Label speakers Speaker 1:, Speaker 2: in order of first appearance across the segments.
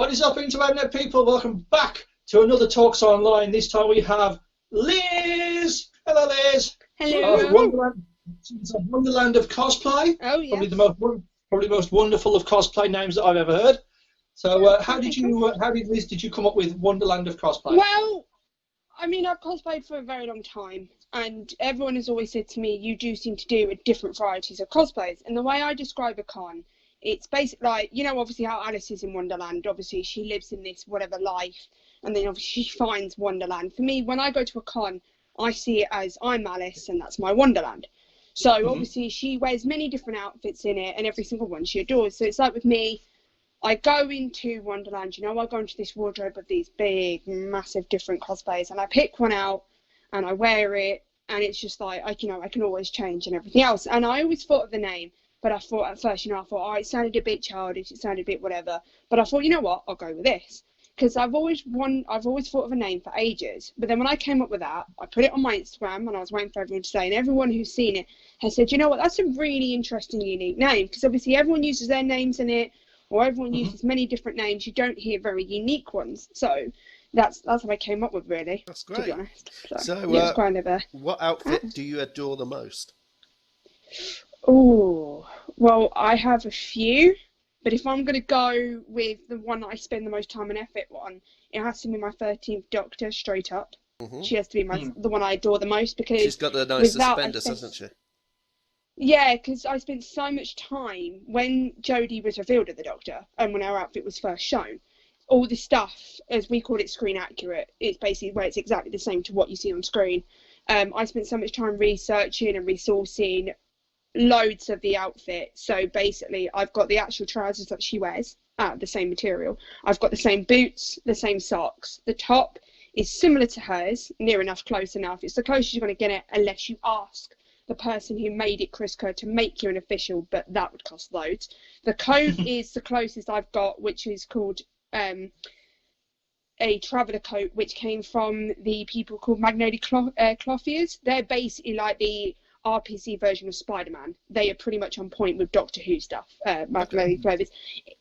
Speaker 1: What is up, internet people? Welcome back to another Talks Online. This time we have Liz. Hello, Liz.
Speaker 2: Hello.
Speaker 1: Wonderland of Cosplay.
Speaker 2: Oh, yes.
Speaker 1: Probably the most wonderful of cosplay names that I've ever heard. So, how did Liz? Did you come up with Wonderland of Cosplay?
Speaker 2: Well, I mean, I've cosplayed for a very long time, and everyone has always said to me, you do seem to do different varieties of cosplays. And the way I describe a con, it's basically like, you know, obviously how Alice is in Wonderland. Obviously, she lives in this whatever life, and then obviously she finds Wonderland. For me, when I go to a con, I see it as I'm Alice, and that's my Wonderland. So obviously, she wears many different outfits in it, and every single one she adores. So it's like with me, I go into Wonderland, you know, I go into this wardrobe of these big, massive, different cosplays, and I pick one out, and I wear it, and it's just like, I can always change and everything else. And I always thought of the name, but I thought at first, oh, it sounded a bit childish, it sounded a bit whatever. But I thought, you know what, I'll go with this. Because I've always thought of a name for ages. But then when I came up with that, I put it on my Instagram, and I was waiting for everyone to say, and everyone who's seen it has said, you know what, that's a really interesting, unique name. Because obviously everyone uses their names in it, or everyone uses many different names. You don't hear very unique ones. So that's what I came up with, really.
Speaker 3: That's great.
Speaker 2: To be honest.
Speaker 3: So
Speaker 2: yeah, it's quite
Speaker 3: what outfit do you adore the most?
Speaker 2: Oh, well, I have a few. But if I'm going to go with the one that I spend the most time and effort on, it has to be my 13th Doctor, straight up. She has to be the one I adore the most, because
Speaker 3: she's got the nice suspenders, hasn't she?
Speaker 2: Yeah, because I spent so much time when Jodie was revealed as the Doctor and when her outfit was first shown. All the stuff, as we call it, screen accurate, it's basically where it's exactly the same to what you see on screen. I spent so much time researching and resourcing loads of the outfit. So basically, I've got the actual trousers that she wears out of the same material. I've got the same boots, the same socks. The top is similar to hers, near enough, close enough. It's the closest you're going to get it unless you ask the person who made it, Chris Kerr, to make you an official, but that would cost loads. The coat is the closest I've got, which is called a traveller coat, which came from the people called Magnolia Clothiers. They're basically like the RPC version of Spider-Man. They are pretty much on point with Doctor Who stuff. Magnolia Clothiers.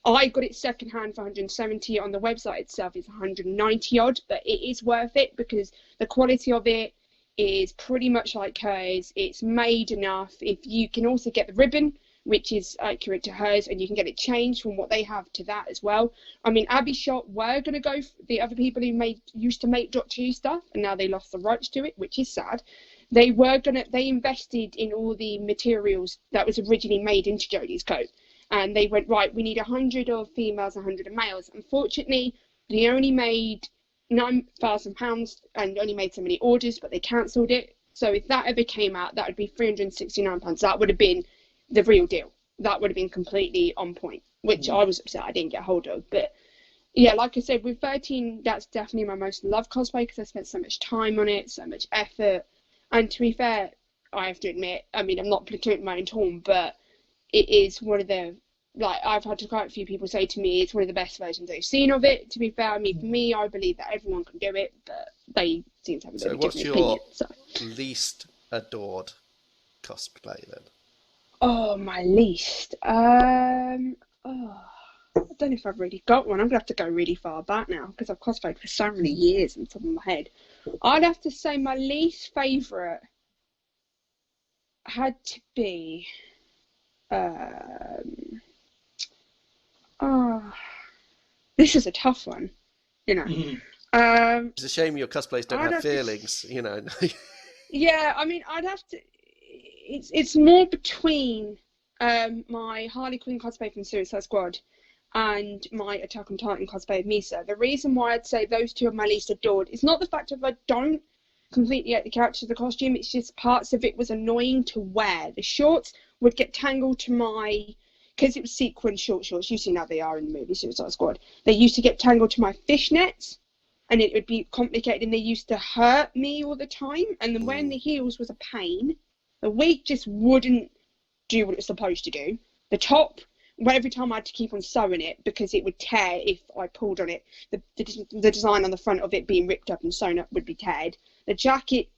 Speaker 2: I got it secondhand for 170. On the website itself is 190 odd, but it is worth it because the quality of it is pretty much like hers. It's made enough. If you can also get the ribbon, which is accurate to hers, and you can get it changed from what they have to that as well. I mean, Abbey Shot were going to go for the other people who used to make Doctor Who stuff, and now they lost the rights to it, which is sad. They invested in all the materials that was originally made into Jodie's coat, and they went, right, we need 100 of females, 100 of males. Unfortunately, they only made £9,000 and only made so many orders, but they cancelled it. So if that ever came out, that would be £369. That would have been the real deal. That would have been completely on point, which I was upset I didn't get hold of. But yeah, like I said, with 13, that's definitely my most loved cosplay because I spent so much time on it, so much effort. And to be fair, I have to admit, I mean, I'm not putting my own horn, but it is one of the, like, I've had quite a few people say to me, it's one of the best versions they've seen of it. To be fair, I mean, for me, I believe that everyone can do it, but they seem to have a bit of a different opinion.
Speaker 3: So what's your least adored cosplay then?
Speaker 2: Oh, my least. I don't know if I've really got one. I'm going to have to go really far back now because I've cosplayed for so many years on the top of my head. I'd have to say my least favourite had to be... this is a tough one, you know.
Speaker 3: It's a shame your cosplays don't have feelings, you know.
Speaker 2: Yeah, I mean, I'd have to... It's more between my Harley Quinn cosplay from Suicide Squad and my Attack on Titan cosplay of Misa. The reason why I'd say those two are my least adored is not the fact that I don't completely get the character of the costume, it's just parts of it was annoying to wear. The shorts would get tangled to my... because it was sequin shorts, you've seen how they are in the movie Suicide Squad. They used to get tangled to my fishnets, and it would be complicated, and they used to hurt me all the time. And then wearing the heels was a pain. The wig just wouldn't do what it was supposed to do. The top, well, every time I had to keep on sewing it because it would tear if I pulled on it. The design on the front of it being ripped up and sewn up would be teared. The jacket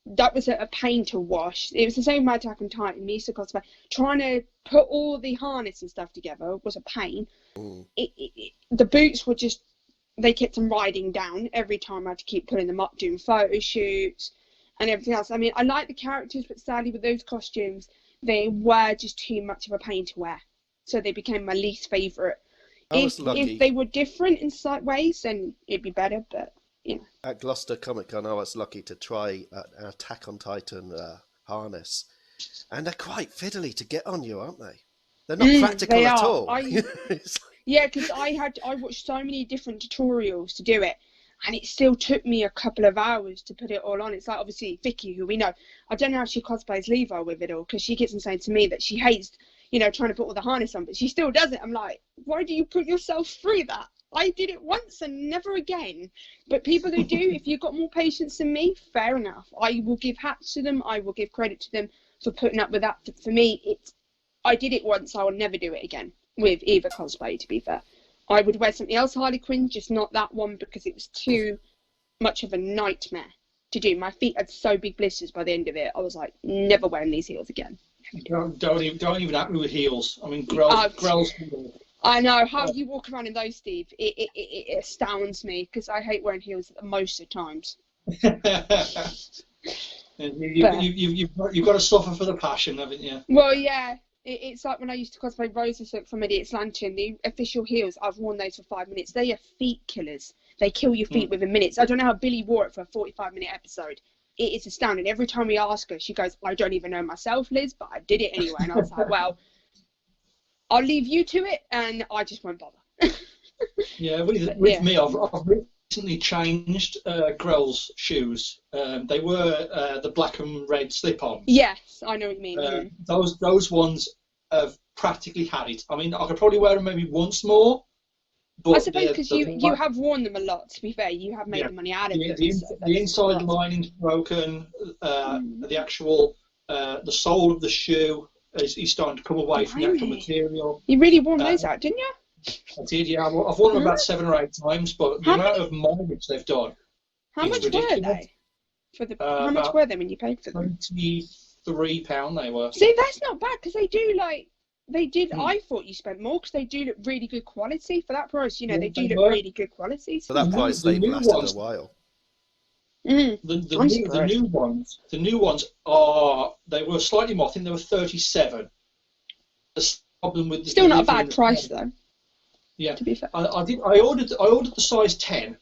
Speaker 2: that was a pain to wash. It was the same with Attack on Titan. Me, so cosplay, trying to put all the harness and stuff together was a pain. The boots were just, they kept them riding down every time. I had to keep pulling them up, doing photo shoots and everything else. I mean, I like the characters, but sadly with those costumes, they were just too much of a pain to wear. So they became my least favourite. If they were different in slight ways, then it'd be better, but you know.
Speaker 3: At Gloucester Comic Con, I was lucky to try an Attack on Titan harness, and they're quite fiddly to get on you, aren't they? They're not practical at all.
Speaker 2: Yeah, because I watched so many different tutorials to do it, and it still took me a couple of hours to put it all on. It's like, obviously, Vicky, who we know, I don't know how she cosplays Levo with it all, because she keeps on saying to me that she hates, you know, trying to put all the harness on, but she still does it. I'm like, why do you put yourself through that? I did it once and never again. But people who do, if you've got more patience than me, fair enough. I will give hats to them. I will give credit to them for putting up with that. For me, I did it once. I will never do it again with either cosplay, to be fair. I would wear something else, Harley Quinn, just not that one, because it was too much of a nightmare to do. My feet had so big blisters by the end of it. I was like, never wearing these heels again.
Speaker 1: Don't even act me with heels. I mean, Grell's.
Speaker 2: I know how you walk around in those, Steve. It astounds me, because I hate wearing heels most of the times.
Speaker 1: You've got to suffer for the passion, haven't you?
Speaker 2: Well, yeah. It's like when I used to cosplay Rosa Silk from Idiot's Lantern, the official heels, I've worn those for 5 minutes. They are feet killers. They kill your feet within minutes. I don't know how Billy wore it for a 45-minute episode. It is astounding. Every time we ask her, she goes, I don't even know myself, Liz, but I did it anyway. And I was like, well, I'll leave you to it, and I just won't bother.
Speaker 1: Yeah, with me, I've recently changed Grell's shoes. They were the black and red slip-ons.
Speaker 2: Yes, I know what you mean.
Speaker 1: Those ones have practically had it. I mean, I could probably wear them maybe once more. But
Speaker 2: I suppose because you have worn them a lot, to be fair. You have made the money out of them.
Speaker 1: The inside lining's broken. The actual the sole of the shoe is starting to come away from the actual material.
Speaker 2: You really worn those out, didn't you?
Speaker 1: I did, yeah. I've worn them about 7 or 8 times, but the amount of mileage they've done.
Speaker 2: How much were they? How much were they when you paid for them?
Speaker 1: £23 they were.
Speaker 2: See, that's not bad, because they do I thought you spent more, because they do look really good quality for that price. You know, they do look really good quality.
Speaker 3: For that price, they've lasted a while.
Speaker 1: The new ones are, they were slightly more. I think they were 37. The problem with
Speaker 2: still not a bad price though.
Speaker 1: Yeah,
Speaker 2: to be fair.
Speaker 1: I ordered the size 10.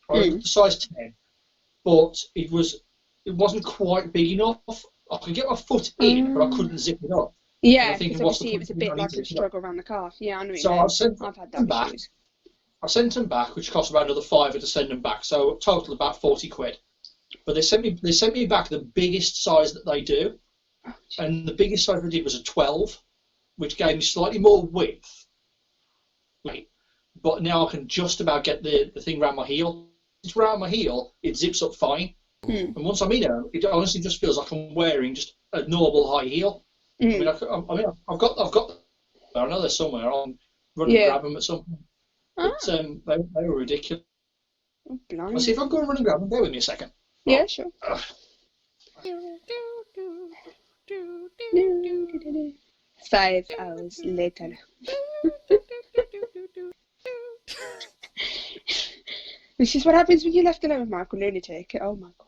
Speaker 1: I ordered the size 10, but it wasn't quite big enough. I could get my foot in, but I couldn't zip it up.
Speaker 2: Yeah, because obviously it was a bit like a struggle around the calf. Yeah, I know.
Speaker 1: So I've had that back. I sent them back, which cost about another £5 to send them back. So total about 40 quid. But they sent me back the biggest size that they do, and the biggest size they did was a 12, which gave me slightly more width. But now I can just about get the thing around my heel. It's around my heel, it zips up fine. And once I'm in it, it honestly just feels like I'm wearing just a normal high heel. I mean, I've got. I know they're somewhere. I'll run and grab them at some point. But they were ridiculous.
Speaker 2: Oh,
Speaker 1: I'll see if I can go and run and grab them. Bear with me a second.
Speaker 2: Yeah, sure. 5 hours later. This is what happens when you're left alone with Michael Lunatic. Oh my god.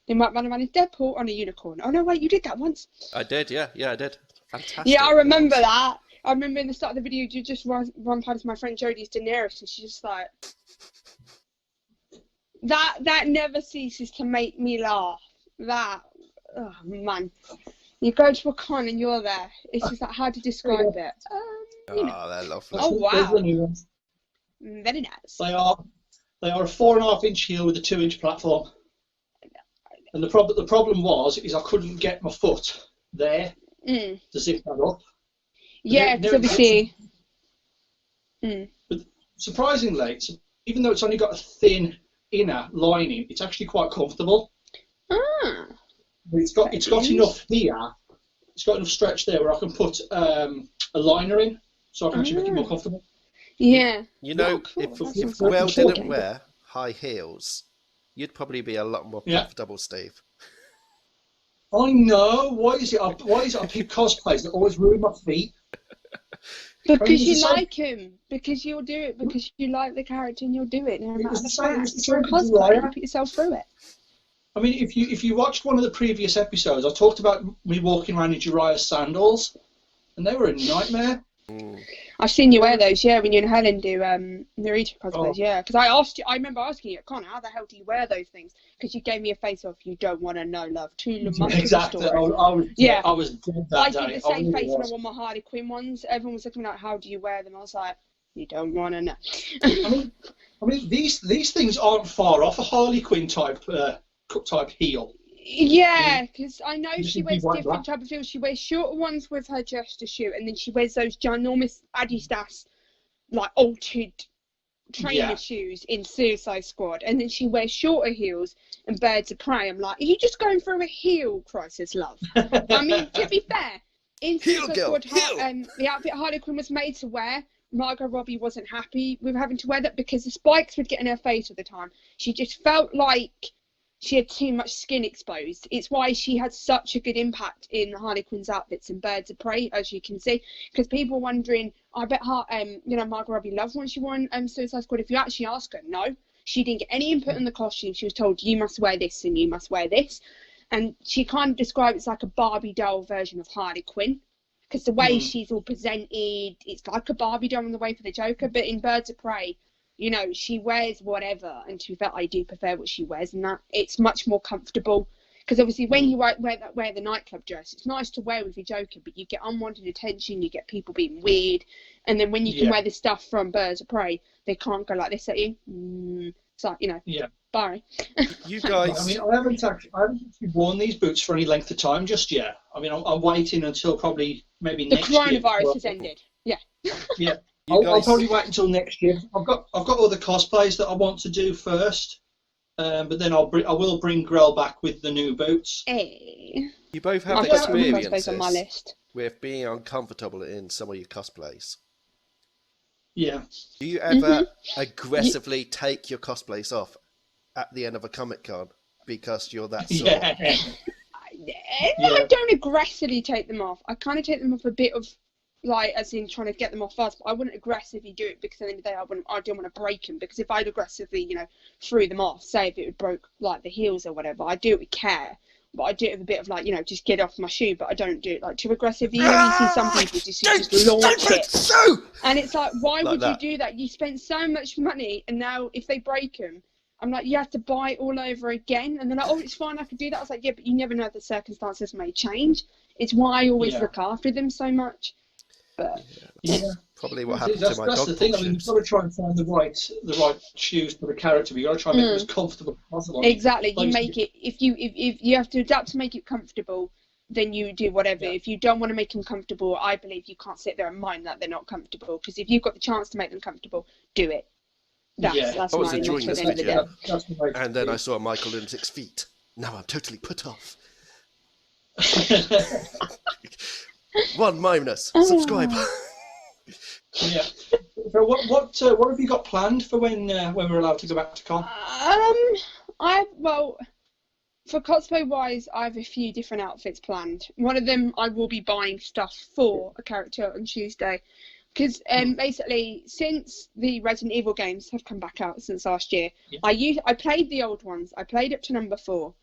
Speaker 2: They might run around in Deadpool on a unicorn. Oh no, wait, you did that once.
Speaker 3: I did, yeah, I did. Fantastic.
Speaker 2: Yeah, I remember that. I remember in the start of the video, you just run past my friend Jodie's Daenerys, and she's just like, that never ceases to make me laugh. Oh man, you go to a con and you're there. It's just like, how to describe it.
Speaker 3: They're lovely.
Speaker 2: Oh wow. Very nice.
Speaker 1: They are a 4.5-inch heel with a 2-inch platform. And the problem is I couldn't get my foot there to zip that up.
Speaker 2: Yeah, because obviously.
Speaker 1: But surprisingly, even though it's only got a thin inner lining, it's actually quite comfortable. It's got enough here. It's got enough stretch there where I can put a liner in, so I can actually make it more comfortable.
Speaker 2: Yeah.
Speaker 3: You know, if Will didn't wear high heels, you'd probably be a lot more comfortable, Steve.
Speaker 1: I know. Why is it I pick cosplays that always ruin my feet?
Speaker 2: Because you like him. Because you'll do it. Because you like the character and you'll do it. No matter the fact. It's for cosplay. You put yourself through it.
Speaker 1: I mean, if you watched one of the previous episodes, I talked about me walking around in Jiraiya's sandals, and they were a nightmare.
Speaker 2: I've seen you wear those, yeah, when you and Helen do Naruto cosplays, yeah. Because I remember asking you, Connor, how the hell do you wear those things? Because you gave me a face off, you don't want to know, love. Too much
Speaker 1: exactly.
Speaker 2: of a story.
Speaker 1: I was dead that day.
Speaker 2: I did the same face when I wore my Harley Quinn ones. Everyone was looking like, how do you wear them? I was like, you don't want to know.
Speaker 1: I mean, these things aren't far off a Harley Quinn type heel.
Speaker 2: Yeah, because I know she wears different type of heels. She wears shorter ones with her dress to shoot, and then she wears those ginormous Adidas, like altered trainer shoes in Suicide Squad, and then she wears shorter heels and Birds of Prey. I'm like, are you just going through a heel crisis, love? I mean, to be fair, in Suicide Squad, the outfit Harley Quinn was made to wear, Margot Robbie wasn't happy with having to wear that because the spikes would get in her face all the time. She just felt like she had too much skin exposed. It's why she had such a good impact in Harley Quinn's outfits in Birds of Prey, as you can see. Because people were wondering, I bet Margot Robbie loved when she won Suicide Squad. If you actually ask her, no. She didn't get any input in the costume. She was told, you must wear this and you must wear this. And she kind of described it as like a Barbie doll version of Harley Quinn. Because the way she's all presented, it's like a Barbie doll on the way for the Joker. But in Birds of Prey, you know, she wears whatever, and to be fair, I do prefer what she wears, and that it's much more comfortable. Because obviously, when you wear the nightclub dress, it's nice to wear with your Joker, but you get unwanted attention, you get people being weird, and then when you can wear the stuff from Birds of Prey, they can't go like this at you. It's like, you know, bye.
Speaker 3: You guys.
Speaker 1: I mean, I haven't actually worn these boots for any length of time just yet. I mean, I'm waiting until probably maybe next year.
Speaker 2: The coronavirus has ended. Yeah.
Speaker 1: Yeah. I'll probably wait until next year. I've got other cosplays that I want to do first, but then I will bring Grell back with the new boots.
Speaker 2: Hey.
Speaker 3: You both have experiences on my list with being uncomfortable in some of your cosplays.
Speaker 1: Yeah.
Speaker 3: Do you ever aggressively take your cosplays off at the end of a Comic-Con because you're that sort?
Speaker 2: I don't aggressively take them off. I kind of take them off a bit of, like, as in trying to get them off fast, but I wouldn't aggressively do it because at the end of the day I don't want to break them, because if I'd aggressively, you know, threw them off, say if it would broke like the heels or whatever, I do it with care, but I do it with a bit of like, you know, just get off my shoe, but I don't do it like too aggressively. You know, you see some people just launch it. And it's like, why would you do that? You spent so much money, and now if they break them, I'm like, you have to buy it all over again. And they're like, oh, it's fine, I could do that. I was like, yeah, but you never know, the circumstances may change. It's why I always look after them so much. But
Speaker 3: probably what happened to my dog.
Speaker 1: That's the thing. I mean, you've got to try and find the right shoes for the character. But you got to try and make them as comfortable as possible.
Speaker 2: Exactly. You make it, if you have to adapt to make it comfortable, then you do whatever. If you don't want to make them comfortable, I believe you can't sit there and mind that they're not comfortable. Because if you've got the chance to make them comfortable, do it. That's
Speaker 3: I was enjoying this video,
Speaker 1: the
Speaker 3: and then I saw Michael Lunatic's feet. Now I'm totally put off. 1 minus subscribe.
Speaker 1: Yeah. So what have you got planned for when we're allowed to go back to con?
Speaker 2: For cosplay wise, I have a few different outfits planned. One of them, I will be buying stuff for a character on Tuesday, because basically since the Resident Evil games have come back out since last year, I played the old ones. I played up to number 4.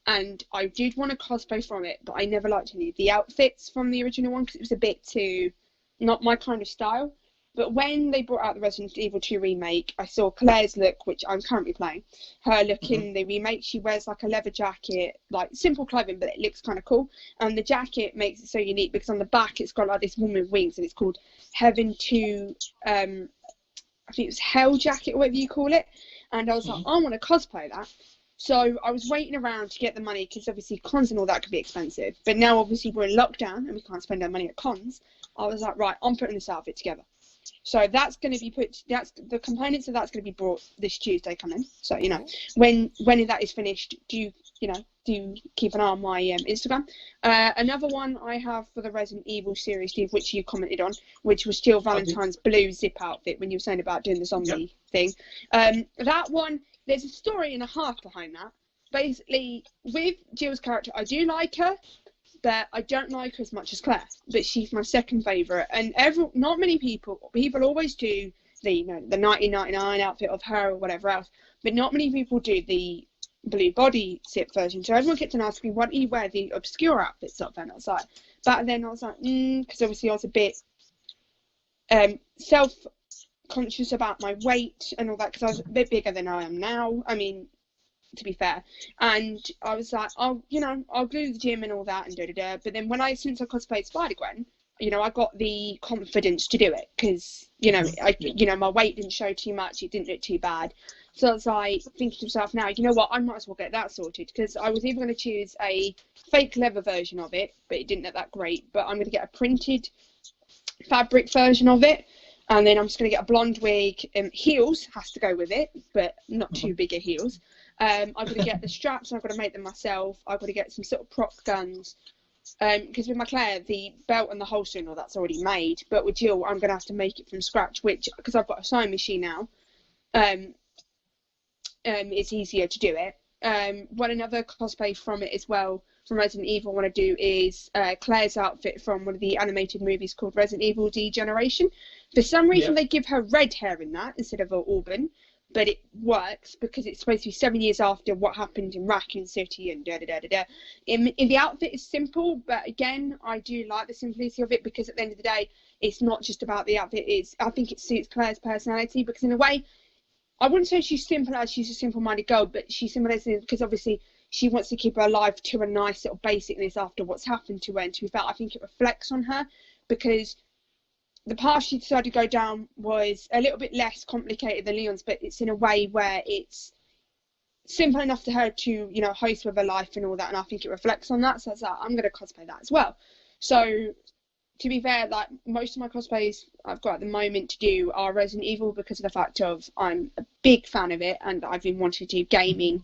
Speaker 2: And I did want to cosplay from it, but I never liked any of the outfits from the original one because it was a bit too not my kind of style. But when they brought out the Resident Evil 2 remake, I saw Claire's look, which I'm currently playing. Her look in the remake, she wears like a leather jacket, like simple clothing, but it looks kind of cool. And the jacket makes it so unique because on the back it's got like this woman with wings, and it's called Heaven to, I think it was Hell Jacket, whatever you call it. And I was like, I want to cosplay that. So I was waiting around to get the money because obviously cons and all that could be expensive. But now obviously we're in lockdown and we can't spend our money at cons. I was like, right, I'm putting this outfit together. So that's going to be the components of that's going to be brought this Tuesday coming. So, you know, when that is finished, do keep an eye on my Instagram. Another one I have for the Resident Evil series, Steve, which you commented on, which was Jill Valentine's blue zip outfit when you were saying about doing the zombie thing. That one, there's a story and a half behind that. basically, with Jill's character, I do like her, but I don't like her as much as Claire. But she's my second favourite. And not many people always do the 1999 outfit of her or whatever else, but not many people do the blue body zip version. So everyone kept on asking me, why don't you wear the obscure outfits up? And I was like, back then I was like, because obviously I was a bit self-conscious about my weight and all that, because I was a bit bigger than I am now. I mean, to be fair. And I was like, I'll go to the gym and all that and da-da-da. But then since I cosplayed Spider-Gwen, I got the confidence to do it because, my weight didn't show too much. It didn't look too bad. So I was like thinking to myself now, you know what, I might as well get that sorted, because I was either going to choose a fake leather version of it, but it didn't look that great. But I'm going to get a printed fabric version of it. And then I'm just going to get a blonde wig. Heels has to go with it, but not too big a heels. I've got to get the straps, and I've got to make them myself. I've got to get some sort of prop guns. Because with my Claire, the belt and the holster and all that's already made. But with Jill, I'm going to have to make it from scratch, because I've got a sewing machine now, it's easier to do it. Another cosplay from it as well, from Resident Evil, I want to do is Claire's outfit from one of the animated movies called Resident Evil Degeneration. For some reason, they give her red hair in that instead of an auburn. But it works because it's supposed to be 7 years after what happened in Raccoon City and da-da-da-da-da. In the outfit is simple, but again, I do like the simplicity of it, because at the end of the day, it's not just about the outfit. I think it suits Claire's personality, because in a way, I wouldn't say she's simple as she's a simple-minded girl, but she's simple as because obviously she wants to keep her life to a nice little basicness after what's happened to her. And to be fair, I think it reflects on her, because the path she decided to go down was a little bit less complicated than Leon's, but it's in a way where it's simple enough to her to, host with her life and all that, and I think it reflects on that. So I was like, I'm going to cosplay that as well. So, to be fair, like, most of my cosplays I've got at the moment to do are Resident Evil, because of the fact of I'm a big fan of it, and I've been wanting to do gaming,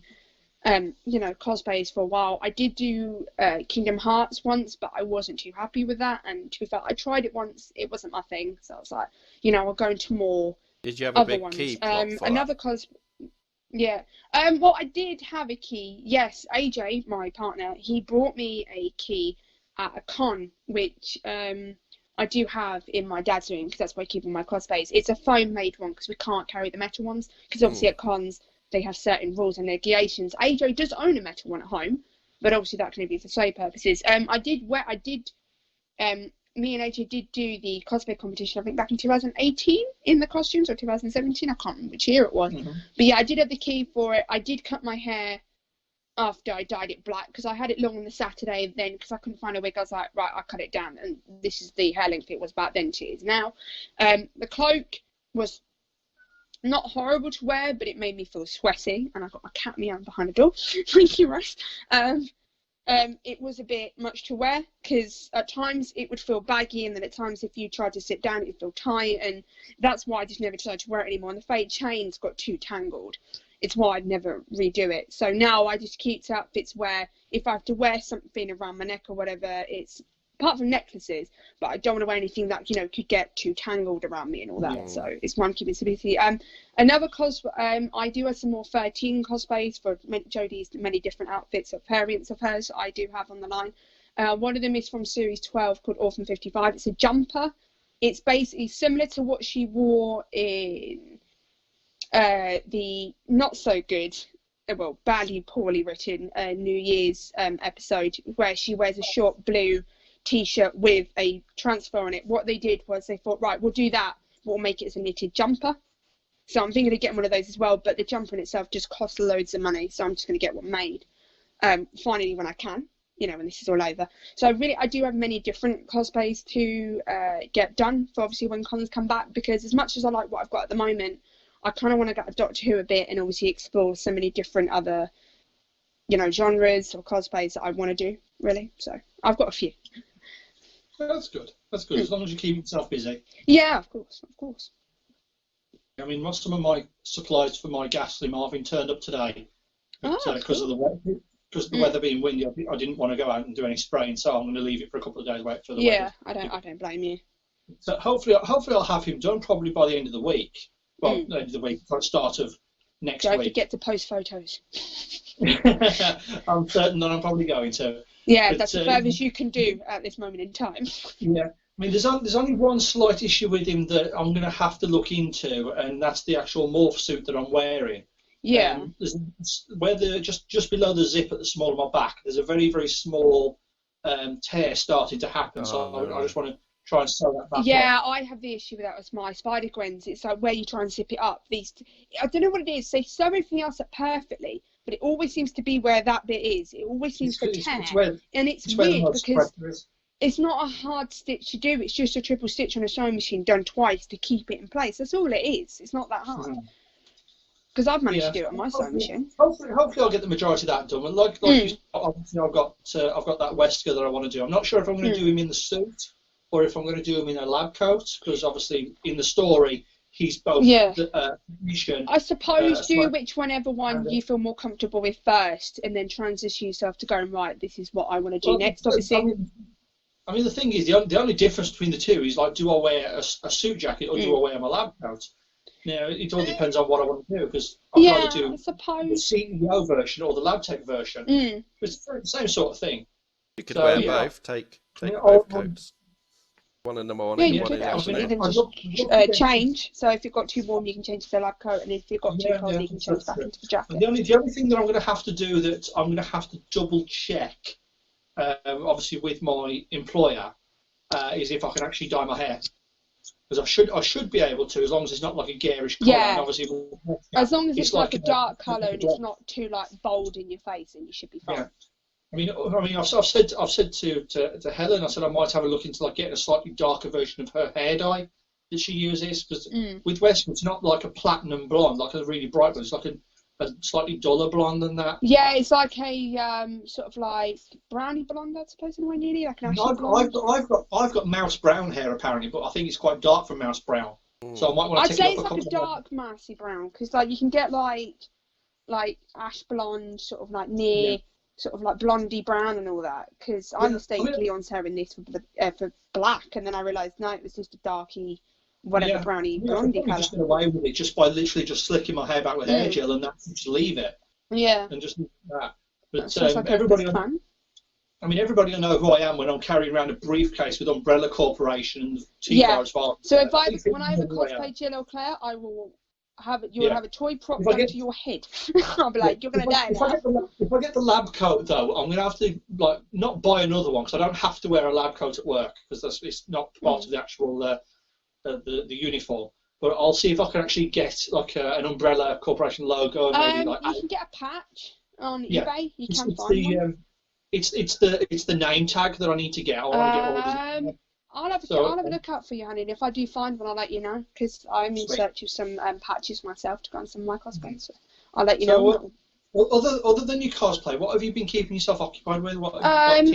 Speaker 2: cosplays for a while. I did do Kingdom Hearts once, but I wasn't too happy with that. And to be fair, I tried it once, it wasn't my thing. So I was like, I'll go into more.
Speaker 3: Did you have a
Speaker 2: other
Speaker 3: big
Speaker 2: ones.
Speaker 3: key plot for
Speaker 2: another cosplay? Yeah. Well, I did have a key. Yes, AJ, my partner, he brought me a key at a con, which I do have in my dad's room, because that's where I keep all my cosplays. It's a foam made one, because we can't carry the metal ones, because obviously at cons they have certain rules and regulations. AJ does own a metal one at home, but obviously that can only be for show purposes. Me and AJ did do the cosplay competition, I think back in 2018 in the costumes, or 2017, I can't remember which year it was. Mm-hmm. But yeah, I did have the key for it. I did cut my hair after I dyed it black, because I had it long on the Saturday, then because I couldn't find a wig, I was like, right, I cut it down, and this is the hair length it was back then to it is now. The cloak was not horrible to wear, but it made me feel sweaty, and I got my cat meowing behind the door. Thank you, Russ. It was a bit much to wear, because at times it would feel baggy, and then at times if you tried to sit down it would feel tight, and that's why I just never decided to wear it anymore. And the fade chains got too tangled. It's why I'd never redo it. So now I just keep outfits where if I have to wear something around my neck or whatever, it's apart from necklaces, but I don't want to wear anything that could get too tangled around me and all that. Yeah. So it's why I'm keeping stability. Another cosplay, I do have some more 13 cosplays for Jodie's many different outfits of variants of hers I do have on the line. One of them is from series 12 called Orphan 55. It's a jumper. It's basically similar to what she wore in the not so good, well, badly, poorly written New Year's episode, where she wears a short blue t-shirt with a transfer on it. What they did was they thought, right, we'll do that, we'll make it as a knitted jumper. So I'm thinking of getting one of those as well, but the jumper in itself just costs loads of money, so I'm just going to get one made finally when I can, when this is all over. So I do have many different cosplays to get done for obviously when cons come back, because as much as I like what I've got at the moment, I kind of want to get a Doctor Who a bit, and obviously explore so many different other genres or cosplays that I want to do, really. So I've got a few.
Speaker 1: That's good. That's good. As long as you keep yourself busy.
Speaker 2: Yeah, of course.
Speaker 1: I mean, some of my supplies for my Ghastly Marvin turned up today, because of the weather. Because the weather being windy, I didn't want to go out and do any spraying, so I'm going to leave it for a couple of days. Wait for the weather.
Speaker 2: Yeah, I don't blame you.
Speaker 1: So hopefully I'll have him done probably by the end of the week. Well, the end of the week, start of next
Speaker 2: Don't
Speaker 1: week.
Speaker 2: forget to post photos.
Speaker 1: I'm certain that I'm probably going to.
Speaker 2: Yeah,
Speaker 1: But,
Speaker 2: that's the furthest you can do at this moment in time.
Speaker 1: Yeah, I mean, there's only one slight issue with him that I'm going to have to look into, and that's the actual morph suit that I'm wearing.
Speaker 2: Yeah.
Speaker 1: Just below the zip at the small of my back, there's a very, very small tear starting to happen. I just want to try and sew that back up.
Speaker 2: I have the issue with that with my spider gwens. It's like where you try and zip it up. I don't know what it is. They sew everything else up perfectly, but it always seems to be where that bit is. It always seems to tear. And it's weird because it's not a hard stitch to do. It's just a triple stitch on a sewing machine done twice to keep it in place. That's all it is. It's not that hard. Because I've managed to do it on my sewing machine.
Speaker 1: Hopefully I'll get the majority of that done. And like you said, obviously I've got that Wesker that I want to do. I'm not sure if I'm going to do him in the suit or if I'm going to do him in a lab coat, because obviously in the story he's both the mission.
Speaker 2: I suppose do whichever one you feel more comfortable with first, and then transition yourself to going, right, this is what I want to do next. Obviously.
Speaker 1: I mean, the thing is, the only difference between the two is, like, do I wear a suit jacket or do I wear my lab coat? It all depends on what I want to do, because I'd rather do the CEO version or the lab tech version. It's the same sort of thing.
Speaker 3: You could wear both, take both coats. One in the morning, one in the afternoon.
Speaker 2: Even just change. So if you've got too warm, you can change to the lab coat, and if you've got too cold, you can change back into the jacket.
Speaker 1: And the only thing that I'm going to have to do that I'm going to have to double check, obviously with my employer, is if I can actually dye my hair. Because I should be able to, as long as it's not like a garish colour.
Speaker 2: Yeah.
Speaker 1: And obviously,
Speaker 2: as long as it's like a dark colour and it's not too like bold in your face, then you should be fine.
Speaker 1: Yeah. I mean, I've said to Helen, I said I might have a look into like getting a slightly darker version of her hair dye that she uses, because with Wesker it's not like a platinum blonde, like a really bright one. It's like a slightly duller blonde than that.
Speaker 2: Yeah, it's like a sort of like brownie blonde, I suppose, in a way, nearly like an ashy blonde.
Speaker 1: I've got mouse brown hair apparently, but I think it's quite dark for mouse brown. So I might want to
Speaker 2: I'd say it's like a dark mousy brown, because like you can get like ash blonde, sort of like near sort of like blondie brown and all that. Because I mistaken Leon's hair in this for black, and then I realised no, it was just a darky, whatever brownie blondie colour.
Speaker 1: Just get away with it just by literally just slicking my hair back with hair gel and that's just leave it.
Speaker 2: Yeah.
Speaker 1: And just that. But
Speaker 2: like
Speaker 1: everybody will know who I am when I'm carrying around a briefcase with Umbrella Corporation and T-Bar as well.
Speaker 2: So when I ever cosplay Jill or Claire, I will have have a toy prop done to your head. I'll be like, you're going to die now.
Speaker 1: If I get the lab coat though, I'm going to have to like not buy another one, because I don't have to wear a lab coat at work, because it's not part of the actual the uniform. But I'll see if I can actually get like an Umbrella Corporation logo. And maybe,
Speaker 2: you can get a patch on eBay. You can find one.
Speaker 1: It's the name tag that I need to get. I want to get all
Speaker 2: I'll have a look out for you, honey. And if I do find one, I'll let you know, because I'm in search of some patches myself to go on some of my cosplay. So I'll let you know.
Speaker 1: Other than your cosplay, what have you been keeping yourself occupied with?
Speaker 2: I've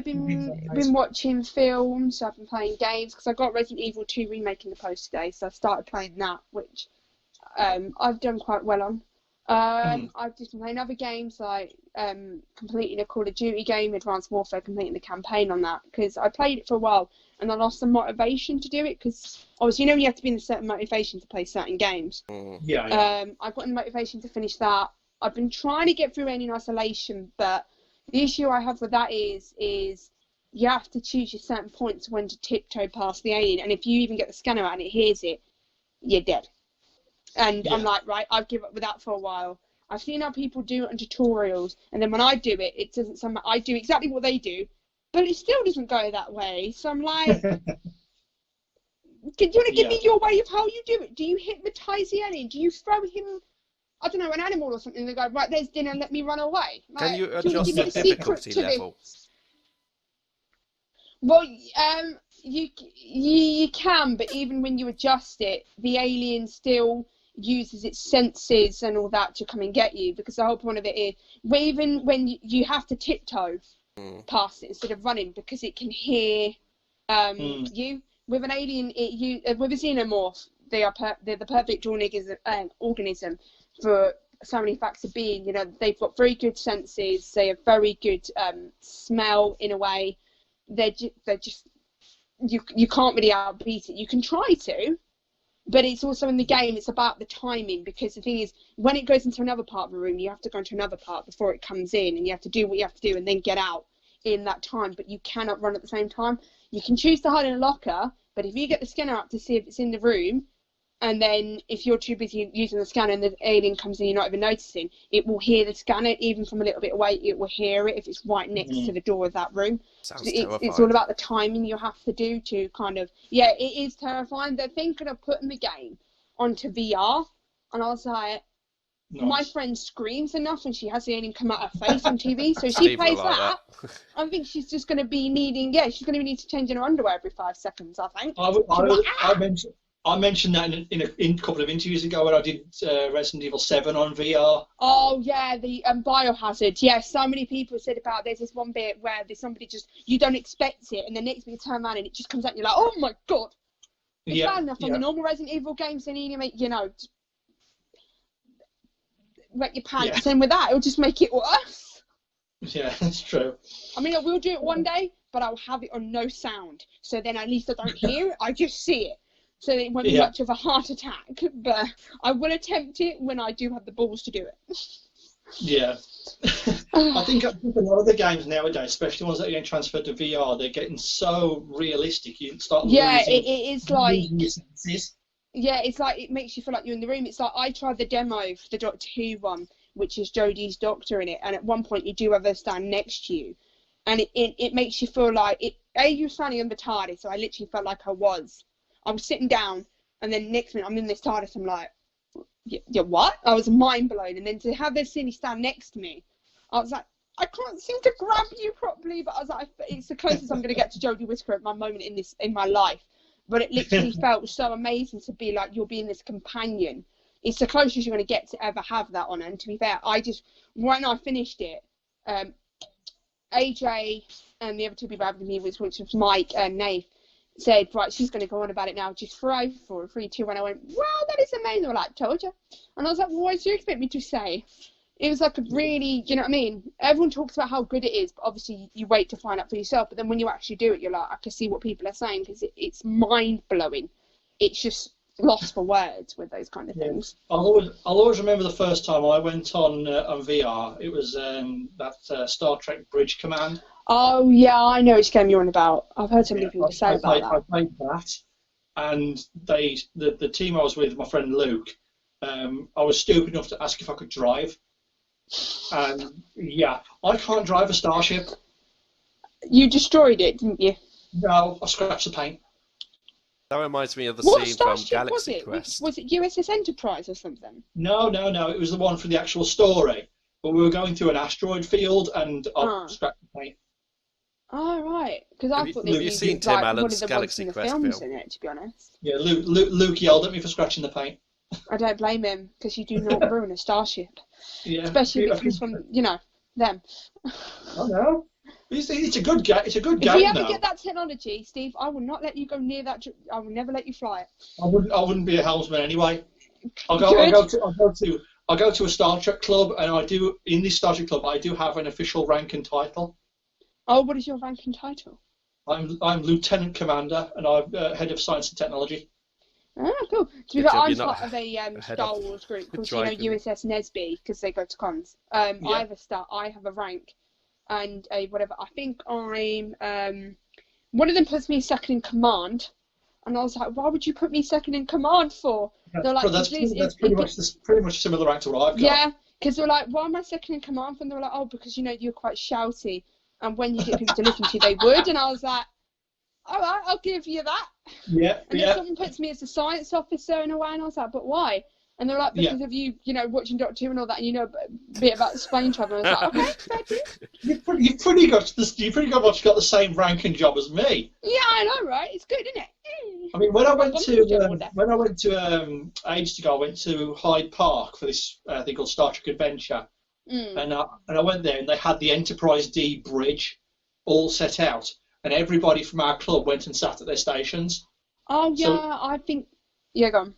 Speaker 2: been watching films. I've been playing games, because I got Resident Evil 2 remake in the post today, so I started playing that, which I've done quite well on. I've just been playing other games, like completing a Call of Duty game, Advanced Warfare, completing the campaign on that, because I played it for a while and I lost some motivation to do it, because obviously you have to be in a certain motivation to play certain games. I got in motivation to finish that. I've been trying to get through Alien Isolation, but the issue I have with that is you have to choose your certain points when to tiptoe past the alien, and if you even get the scanner out and it hears it, you're dead. And I'm like, right, I've given up with that for a while. I've seen how people do it on tutorials, and then when I do it, it doesn't sound like I do exactly what they do, but it still doesn't go that way. So I'm like, do you want to give me your way of how you do it? Do you hypnotise the alien? Do you throw him, I don't know, an animal or something, and they go, right, there's dinner, let me run away?
Speaker 3: Can you adjust the difficulty level?
Speaker 2: Well, you can, but even when you adjust it, the alien still uses its senses and all that to come and get you, because the whole point of it is, even when you have to tiptoe past it instead of running, because it can hear you. With an alien, with a xenomorph, they're the perfect organism for so many facts of being. They've got very good senses. They have very good smell in a way. They're just you can't really outbeat it. You can try to, But it's also in the game, it's about the timing, because the thing is, when it goes into another part of the room, you have to go into another part before it comes in, and you have to do what you have to do and then get out in that time, but you cannot run at the same time. You can choose to hide in a locker, but if you get the scanner up to see if it's in the room, and then if you're too busy using the scanner and the alien comes in, you're not even noticing, it will hear the scanner, even from a little bit away, it will hear it if it's right next to the door of that room.
Speaker 3: Sounds
Speaker 2: So
Speaker 3: terrifying.
Speaker 2: it's all about the timing you have to do to kind of, yeah, it is terrifying. They're thinking of putting the game onto VR, and I was like, my friend screams enough and she has the alien come out her face on TV, so she plays that. I think she's just going to be needing, she's going to need to change in her underwear every 5 seconds, I think.
Speaker 1: I mentioned that in a couple of interviews ago when I did Resident Evil 7 on VR.
Speaker 2: Oh, yeah, the Biohazard. Yeah, so many people said about there's this one bit where there's somebody just, you don't expect it, and the next bit you turn around and it just comes out and you're like, oh my god. It's bad enough on the normal Resident Evil games, they need to make, wet your pants, and with that, it'll just make it worse.
Speaker 1: Yeah, that's true.
Speaker 2: I mean, I will do it one day, but I'll have it on no sound, so then at least I don't hear it, I just see it. So it won't be much of a heart attack, but I will attempt it when I do have the balls to do it.
Speaker 1: Yeah. I think a lot of the games nowadays, especially ones that are getting transferred to VR, they're getting so realistic. You start losing,
Speaker 2: it is like...
Speaker 1: your senses.
Speaker 2: Yeah, it's like, it makes you feel like you're in the room. It's like, I tried the demo for the Doctor Who one, which is Jodie's doctor in it, and at one point you do have her stand next to you, and it makes you feel like, you're standing on the TARDIS, so I literally felt like I was sitting down, and then next minute I'm in this TARDIS, I'm like, yeah, what? I was mind blown, and then to have this silly stand next to me, I was like, I can't seem to grab you properly, but I was like, it's the closest I'm going to get to Jodie Whittaker at my moment in my life. But it literally felt so amazing to be like, you're being this companion. It's the closest you're going to get to ever have that on. And to be fair, when I finished it, AJ and the other two people having me, which was Mike and Nath, said, right, she's going to go on about it now, just throw for 3, 2, 1. I went, wow, that is amazing. They were like, told you. And I was like, well, what do you expect me to say? It was like a really, you know what I mean? Everyone talks about how good it is, but obviously you wait to find out for yourself. But then when you actually do it, you're like, I can see what people are saying, because it's mind-blowing. It's just lost for words with those kind of things.
Speaker 1: I'll always remember the first time I went on VR. It was that Star Trek Bridge Command.
Speaker 2: Oh, yeah, I know which game you're on about. I've heard so many people say about that.
Speaker 1: I played that, and the team I was with, my friend Luke, I was stupid enough to ask if I could drive. And yeah, I can't drive a starship.
Speaker 2: You destroyed it, didn't you?
Speaker 1: No, I scratched the paint.
Speaker 3: That reminds me of the scene from Galaxy Quest.
Speaker 2: Was it USS Enterprise or something?
Speaker 1: No. It was the one for the actual story. But we were going through an asteroid field, and I scratched the paint.
Speaker 2: Oh, right. Because I thought
Speaker 3: you've seen Tim Allen's Galaxy Quest film?
Speaker 2: In it, to be honest.
Speaker 1: Yeah, Luke yelled at me for scratching the paint.
Speaker 2: I don't blame him, because you do not ruin a starship.
Speaker 1: Yeah.
Speaker 2: Especially if it comes from, them.
Speaker 1: I know. It's a good game. It's a good game.
Speaker 2: If you ever get that technology, Steve, I will not let you go near that. I will never let you fly it.
Speaker 1: I wouldn't be a helmsman anyway. I'll go to a Star Trek club, and in this Star Trek club I do have an official rank and title.
Speaker 2: Oh, what is your rank and title?
Speaker 1: I'm Lieutenant Commander, and I'm head of Science and Technology.
Speaker 2: Oh, cool. To be fair, I'm part of a Star Wars group called USS Nesby, because they go to cons. I have a rank and a whatever. I think I'm one of them puts me second in command, and I was like, why would you put me second in command for? They're like,
Speaker 1: that's pretty much similar rank to what I've got.
Speaker 2: Yeah, because they're like, why am I second in command for? And they were like, oh, because you're quite shouty, and when you get people to listen to you, they would. And I was like, all right, I'll give you that.
Speaker 1: Yeah,
Speaker 2: and then someone puts me as a science officer in a way, and I was like, but why? And they're like, because of you, watching Doctor Who and all that, and you know a bit about space travel. And I was like, okay,
Speaker 1: you've pretty much got the same rank and job as me.
Speaker 2: Yeah, I know, right? It's good, isn't it?
Speaker 1: I mean, when I went to ages ago, I went to Hyde Park for this thing called Star Trek Adventure, and I went there, and they had the Enterprise D bridge all set out, and everybody from our club went and sat at their stations.
Speaker 2: Oh yeah, I think go on.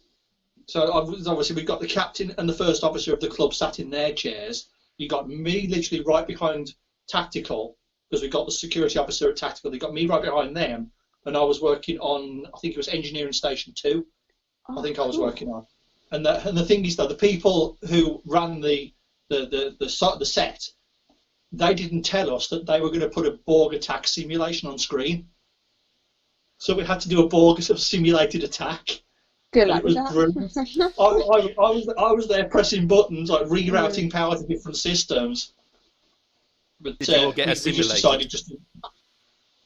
Speaker 1: So obviously we've got the captain and the first officer of the club sat in their chairs. You got me literally right behind Tactical, because we got the security officer at Tactical. They got me right behind them, and I was working on, I think it was Engineering Station 2. I think I was working on. And the thing is, though, the people who ran the set, they didn't tell us that they were going to put a Borg attack simulation on screen. So we had to do a Borg simulated attack.
Speaker 2: Good luck with
Speaker 1: that. Brilliant. I was there pressing buttons, like rerouting power to different systems. But
Speaker 3: did you all get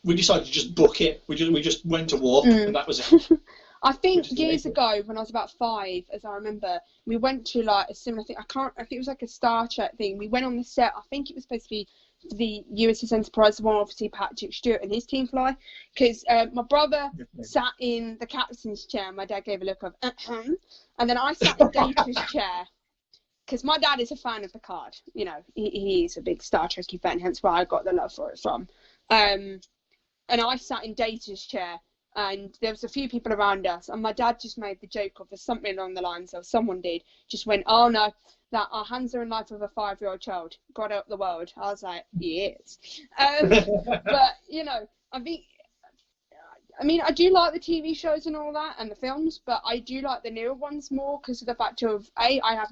Speaker 1: we decided to just book it. We just went to war, and that was it.
Speaker 2: I think years ago, when I was about 5, as I remember, we went to like a similar thing. I think it was like a Star Trek thing. We went on the set. I think it was supposed to be the USS Enterprise, the one obviously Patrick Stewart and his team fly. Because my brother sat in the captain's chair. My dad gave a look of, and then I sat in Data's chair. Because my dad is a fan of Picard. You know, he's a big Star Trek fan, hence where I got the love for it from. And I sat in Data's chair. And there was a few people around us, and my dad just made the joke of something along the lines of someone just went, "Oh no, that our hands are in the life of a 5-year-old child. God help the world." I was like, yes. But you know, I mean, I do like the TV shows and all that, and the films, but I do like the newer ones more because of the fact of I have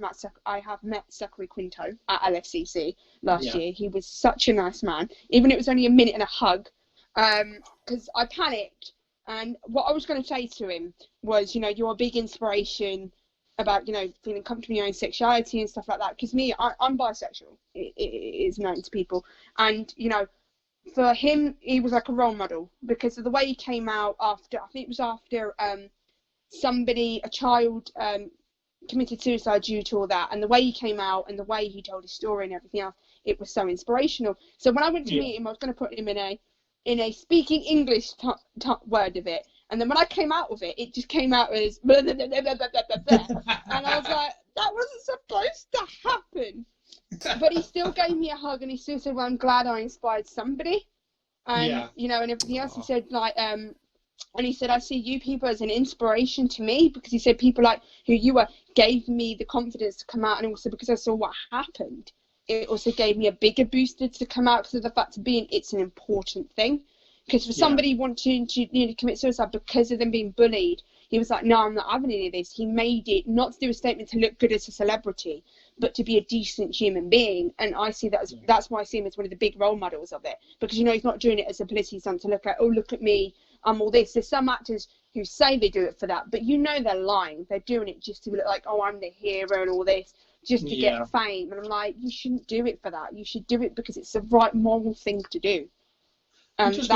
Speaker 2: met Zachary Quinto at LFCC last year. He was such a nice man, even if it was only a minute and a hug, because I panicked. And what I was going to say to him was, you know, you're a big inspiration about, you know, feeling comfortable in your own sexuality and stuff like that. Because me, I'm bisexual. It is known to people. And, you know, for him, he was like a role model because of the way he came out after, I think it was after a child committed suicide due to all that. And the way he came out and the way he told his story and everything else, it was so inspirational. So when I went to meet him, I was going to put him in a speaking English word of it, and then when I came out of it, it just came out as blah, blah, blah, blah, blah, blah, blah. And I was like, that wasn't supposed to happen. But he still gave me a hug, and he still said, well, I'm glad I inspired somebody. And you know, and everything else. He said like and he said, I see you people as an inspiration to me, because he said people like who you were gave me the confidence to come out, and also because I saw what happened, it also gave me a bigger booster to come out because of the fact of being it's an important thing. Because for somebody wanting to commit suicide because of them being bullied, he was like, no, I'm not having any of this. He made it not to do a statement to look good as a celebrity, but to be a decent human being. And I see that as that's why I see him as one of the big role models of it. Because, you know, he's not doing it as a publicity stunt to look at, oh, look at me, I'm all this. There's some actors who say they do it for that, but you know they're lying. They're doing it just to look like, oh, I'm the hero and all this, just to get fame. And I'm like, you shouldn't do it for that. You should do it because it's the right moral thing to do. That's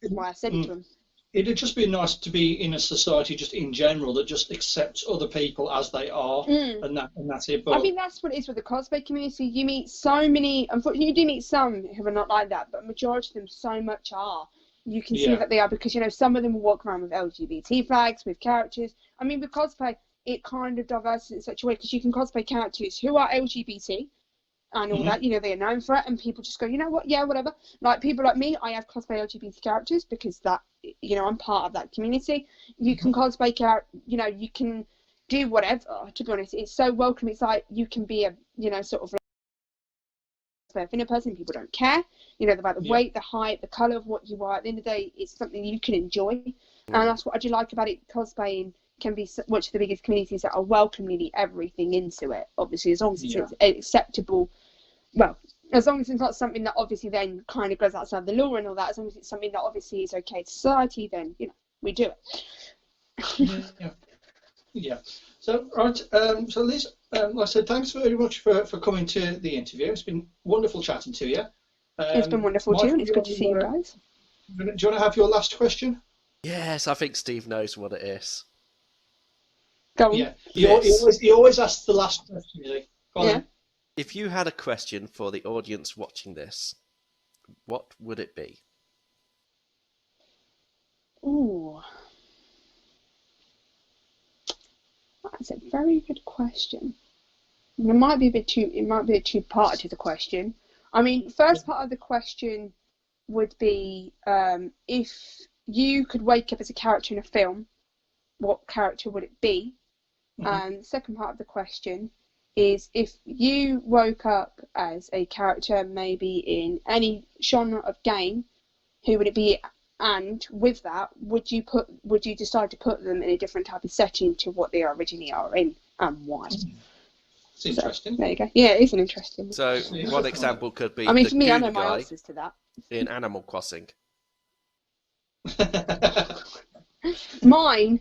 Speaker 2: why I said it to him.
Speaker 1: It'd just be nice to be in a society just in general that just accepts other people as they are, and that's it. But
Speaker 2: I think that's what it is with the cosplay community. You meet so many, unfortunately you do meet some who are not like that, but a majority of them so much are. You can see that they are, because, you know, some of them will walk around with LGBT flags, with characters. I mean, with cosplay, it kind of diverses in such a way, because you can cosplay characters who are LGBT, and all that, you know, they are known for it, and people just go, you know what, yeah, whatever. Like, people like me, I have cosplay LGBT characters because that, you know, I'm part of that community. You can cosplay you know, you can do whatever, to be honest. It's so welcome. It's like you can be a, you know, sort of like a thinner person. People don't care, you know, about the weight, the height, the colour of what you are. At the end of the day, it's something you can enjoy. And that's what I do like about it. Cosplaying can be much of the biggest communities that are welcome nearly everything into it, obviously, as long as it's acceptable. Well, as long as it's not something that obviously then kind of goes outside the law and all that, as long as it's something that obviously is okay to society, then, you know, we do it.
Speaker 1: So, right, so Liz, like I said, thanks very much for coming to the interview. It's been wonderful chatting to you.
Speaker 2: It's been wonderful too, and it's good to see you guys.
Speaker 1: Do you want to have your last question?
Speaker 3: Yes, I think Steve knows what it is.
Speaker 2: Go on.
Speaker 1: Yeah, he always asks the last question, really. Go on.
Speaker 3: If you had a question for the audience watching this, what would it be?
Speaker 2: Ooh, that's a very good question. It might be a bit two-parted to the question. I mean, first part of the question would be, if you could wake up as a character in a film, what character would it be? And the second part of the question is, if you woke up as a character maybe in any genre of game, who would it be And with that, would you decide to put them in a different type of setting to what they originally are in, and why?
Speaker 1: It's interesting.
Speaker 2: There you go. Yeah, it is an interesting.
Speaker 3: So one example could be
Speaker 2: I mean,
Speaker 3: the
Speaker 2: for me, I know
Speaker 3: goon
Speaker 2: my
Speaker 3: guy
Speaker 2: answers to that.
Speaker 3: in Animal Crossing.
Speaker 2: My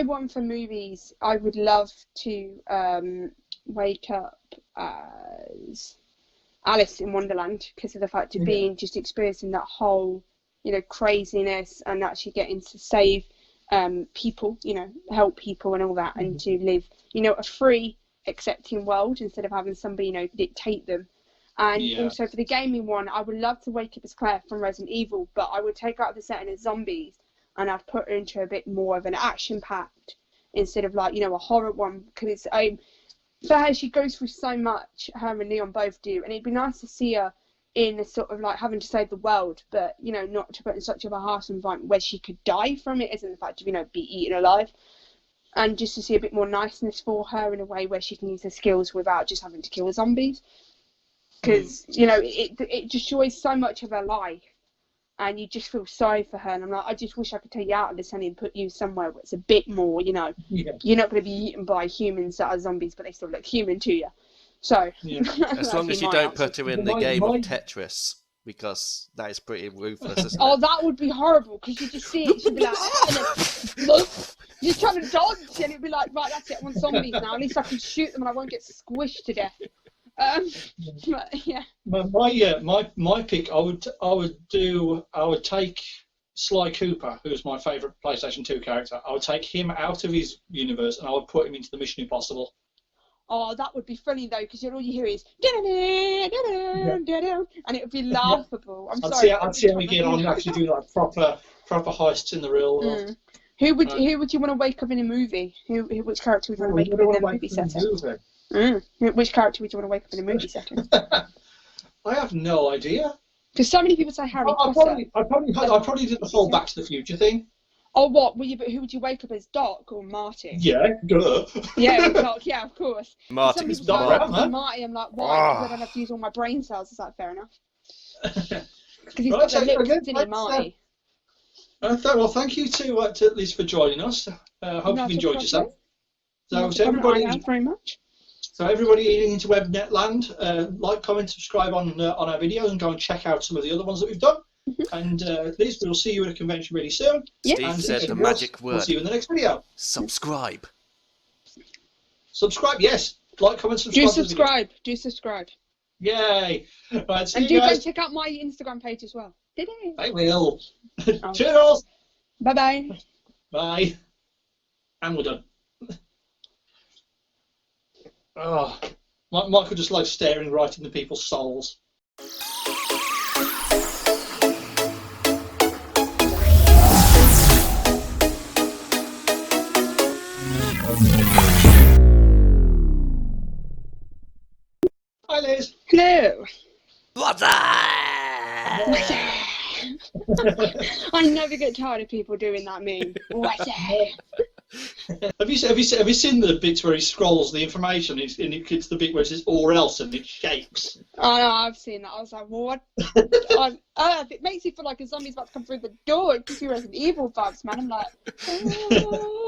Speaker 2: one for movies, I would love to wake up as Alice in Wonderland, because of the fact of being just experiencing that whole, craziness, and actually getting to save people, help people and all that, and to live, a free, accepting world instead of having somebody, dictate them. And also for the gaming one, I would love to wake up as Claire from Resident Evil, but I would take out the setting as zombies, and I'd put her into a bit more of an action-packed instead of like, a horror one, because for her, she goes through so much, her and Leon both do, and it'd be nice to see her in a sort of like having to save the world, but, not to put in such of a harsh environment where she could die from it, as in the fact of, be eaten alive, and just to see a bit more niceness for her in a way where she can use her skills without just having to kill zombies. Because, it destroys so much of her life, and you just feel sorry for her, and I'm like, I just wish I could take you out of this and put you somewhere where it's a bit more, you're not going to be eaten by humans that are zombies, but they still look human to you. So,
Speaker 3: as long as you don't put her in the game of Tetris, because that is pretty ruthless, isn't it?
Speaker 2: That would be horrible, because you just see it, she'd be like, you're trying to dodge, and it'd be like, right, that's it, I want zombies now, at least I can shoot them and I won't get squished to death. But, yeah.
Speaker 1: My pick, I would take Sly Cooper, who's my favourite PlayStation 2 character. I would take him out of his universe and I would put him into the Mission Impossible.
Speaker 2: Oh, that would be funny though, because all you hear is and it would be laughable.
Speaker 1: I'd see how we get on and actually do like proper heists in the real world.
Speaker 2: Who would you want to wake up in a movie? Which character would you want to wake up in a movie setting? Which character would you want to wake up in a movie setting?
Speaker 1: I have no idea.
Speaker 2: Because so many people say Harry Potter.
Speaker 1: I probably did the whole Back to the Future thing.
Speaker 2: Oh, what? But who would you wake up as, Doc or Marty?
Speaker 1: Yeah, duh.
Speaker 2: Yeah, Doc. Yeah, of course.
Speaker 3: Marty is
Speaker 2: Marty. I'm like, why? Because I don't have to use all my brain cells. Is that fair enough? Because he's got the lips, didn't he, Marty?
Speaker 1: Well, thank you to Liz for joining us. Hope you've enjoyed yourself. So, everybody,
Speaker 2: thank you very much.
Speaker 1: So everybody into WebNetland, like, comment, subscribe on our videos, and go and check out some of the other ones that we've done. And Liz, we'll see you at a convention really soon.
Speaker 3: Steve said the magic word.
Speaker 1: We'll see you in the next video.
Speaker 3: Subscribe.
Speaker 1: Subscribe, yes. Like, comment, subscribe.
Speaker 2: Do subscribe.
Speaker 1: Yay. Right, see
Speaker 2: and
Speaker 1: you guys.
Speaker 2: Go check out my Instagram page as well. Did it?
Speaker 1: I will.
Speaker 2: Oh.
Speaker 1: Cheers.
Speaker 2: Bye-bye.
Speaker 1: Bye. And we're done. Oh, Michael just likes staring right into people's souls. Hi, Liz.
Speaker 2: Hello.
Speaker 3: What's up?
Speaker 2: I never get tired of people doing that meme. What's up?
Speaker 1: Have you seen the bits where he scrolls the information and it gets the bit where it says or else and it shakes?
Speaker 2: Oh no, I've seen that. I was like, what on earth? It makes you feel like a zombie's about to come through the door. It gives you Resident Evil vibes, man. I'm like, oh.